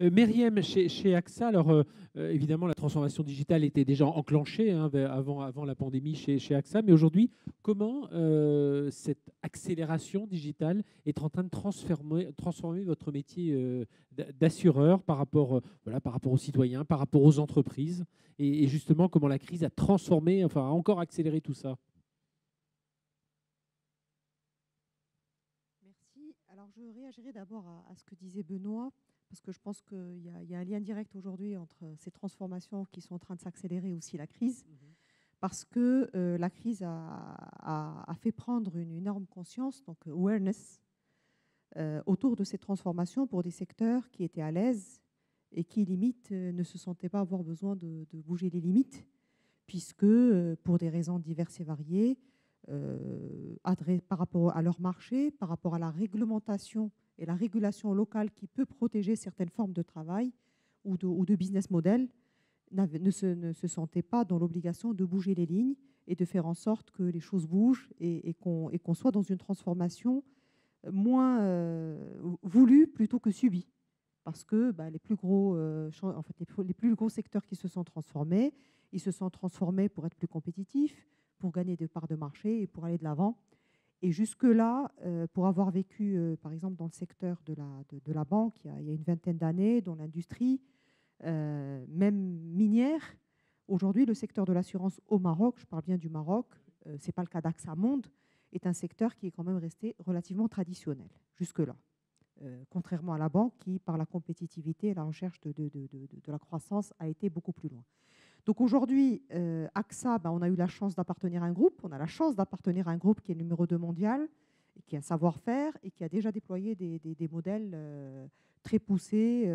Meriem, chez AXA, alors évidemment, la transformation digitale était déjà enclenchée hein, avant la pandémie chez AXA, mais aujourd'hui, comment cette accélération digitale est en train de transformer votre métier d'assureur voilà, par rapport aux citoyens, par rapport aux entreprises, et justement, comment la crise a transformé, enfin, a encore accéléré tout ça? Merci. Alors, je réagirai d'abord à ce que disait Benoît, parce que je pense qu'il y a un lien direct aujourd'hui entre ces transformations qui sont en train de s'accélérer et aussi la crise, parce que la crise a fait prendre une énorme conscience, donc awareness, autour de ces transformations pour des secteurs qui étaient à l'aise et qui, limite, ne se sentaient pas avoir besoin de bouger les limites, puisque, pour des raisons diverses et variées, par rapport à leur marché, par rapport à la réglementation et la régulation locale qui peut protéger certaines formes de travail ou de business model, ne se sentaient pas dans l'obligation de bouger les lignes et de faire en sorte que les choses bougent et qu'on soit dans une transformation moins voulue plutôt que subie. Parce que les plus gros, en fait, les plus gros secteurs qui se sont transformés, ils se sont transformés pour être plus compétitifs, pour gagner des parts de marché et pour aller de l'avant. Et jusque-là, pour avoir vécu, par exemple, dans le secteur de la banque, il y a une vingtaine d'années, dans l'industrie, même minière, aujourd'hui, le secteur de l'assurance au Maroc, je parle bien du Maroc, ce n'est pas le cas d'AXA Monde, est un secteur qui est quand même resté relativement traditionnel jusque-là. Contrairement à la banque qui, par la compétitivité et la recherche de la croissance, a été beaucoup plus loin. Donc aujourd'hui, AXA, on a eu la chance d'appartenir à un groupe. On a la chance d'appartenir à un groupe qui est le numéro 2 mondial, et qui a un savoir-faire et qui a déjà déployé des modèles très poussés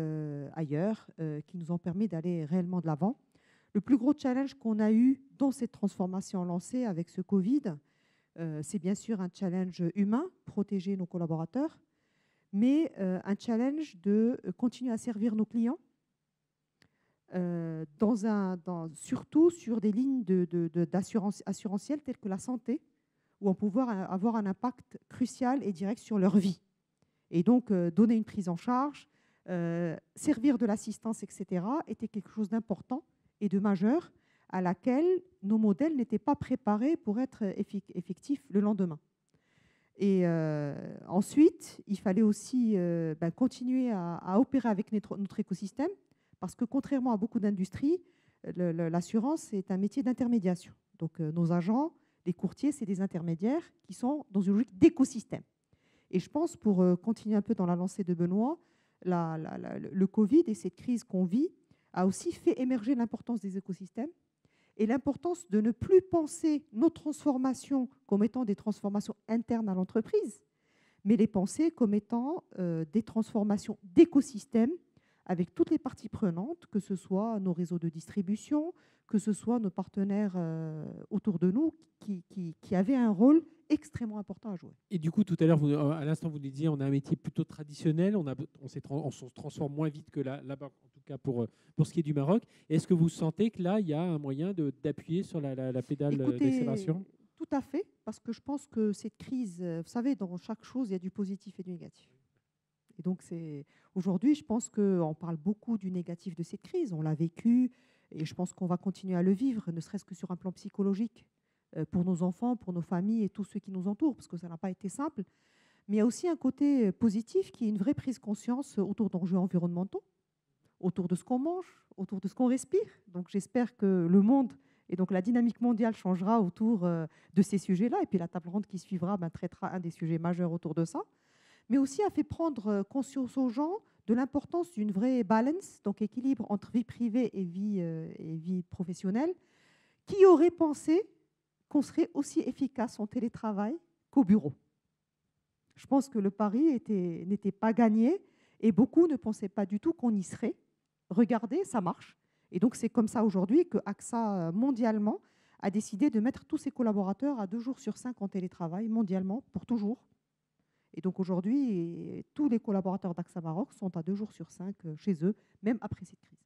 ailleurs, qui nous ont permis d'aller réellement de l'avant. Le plus gros challenge qu'on a eu dans cette transformation lancée avec ce Covid, c'est bien sûr un challenge humain, protéger nos collaborateurs, mais un challenge de continuer à servir nos clients, surtout sur des lignes d'assurance assurantielles telles que la santé, où on peut avoir un impact crucial et direct sur leur vie. Et donc, donner une prise en charge, servir de l'assistance, etc., était quelque chose d'important et de majeur à laquelle nos modèles n'étaient pas préparés pour être effectifs le lendemain. Et ensuite, il fallait aussi continuer à opérer avec notre écosystème, parce que contrairement à beaucoup d'industries, l'assurance est un métier d'intermédiation. Donc nos agents, les courtiers, c'est des intermédiaires qui sont dans une logique d'écosystème. Et je pense, pour continuer un peu dans la lancée de Benoît, le Covid et cette crise qu'on vit a aussi fait émerger l'importance des écosystèmes et l'importance de ne plus penser nos transformations comme étant des transformations internes à l'entreprise, mais les penser comme étant des transformations d'écosystèmes avec toutes les parties prenantes, que ce soit nos réseaux de distribution, que ce soit nos partenaires autour de nous qui avaient un rôle extrêmement important à jouer. Et du coup, tout à l'heure, à l'instant, vous nous disiez, on a un métier plutôt traditionnel, on se transforme moins vite que là-bas, en tout cas pour ce qui est du Maroc. Est-ce que vous sentez que là, il y a un moyen d'appuyer sur la pédale Écoutez, d'accélération? tout à fait, parce que je pense que cette crise, vous savez, dans chaque chose, il y a du positif et du négatif. Et donc, aujourd'hui, je pense qu'on parle beaucoup du négatif de cette crise. On l'a vécu et je pense qu'on va continuer à le vivre, ne serait-ce que sur un plan psychologique, pour nos enfants, pour nos familles et tous ceux qui nous entourent, parce que ça n'a pas été simple. Mais il y a aussi un côté positif qui est une vraie prise de conscience autour d'enjeux environnementaux, autour de ce qu'on mange, autour de ce qu'on respire. Donc, j'espère que le monde et donc la dynamique mondiale changera autour de ces sujets-là. Et puis, la table ronde qui suivra traitera un des sujets majeurs autour de ça, mais aussi a fait prendre conscience aux gens de l'importance d'une vraie balance, donc équilibre entre vie privée et vie professionnelle. Qui aurait pensé qu'on serait aussi efficace en télétravail qu'au bureau? Je pense que le pari n'était pas gagné et beaucoup ne pensaient pas du tout qu'on y serait. Regardez, ça marche. Et donc c'est comme ça aujourd'hui que AXA mondialement a décidé de mettre tous ses collaborateurs à 2 jours sur 5 en télétravail mondialement pour toujours. Et donc aujourd'hui, tous les collaborateurs d'AXA Maroc sont à 2 jours sur 5 chez eux, même après cette crise.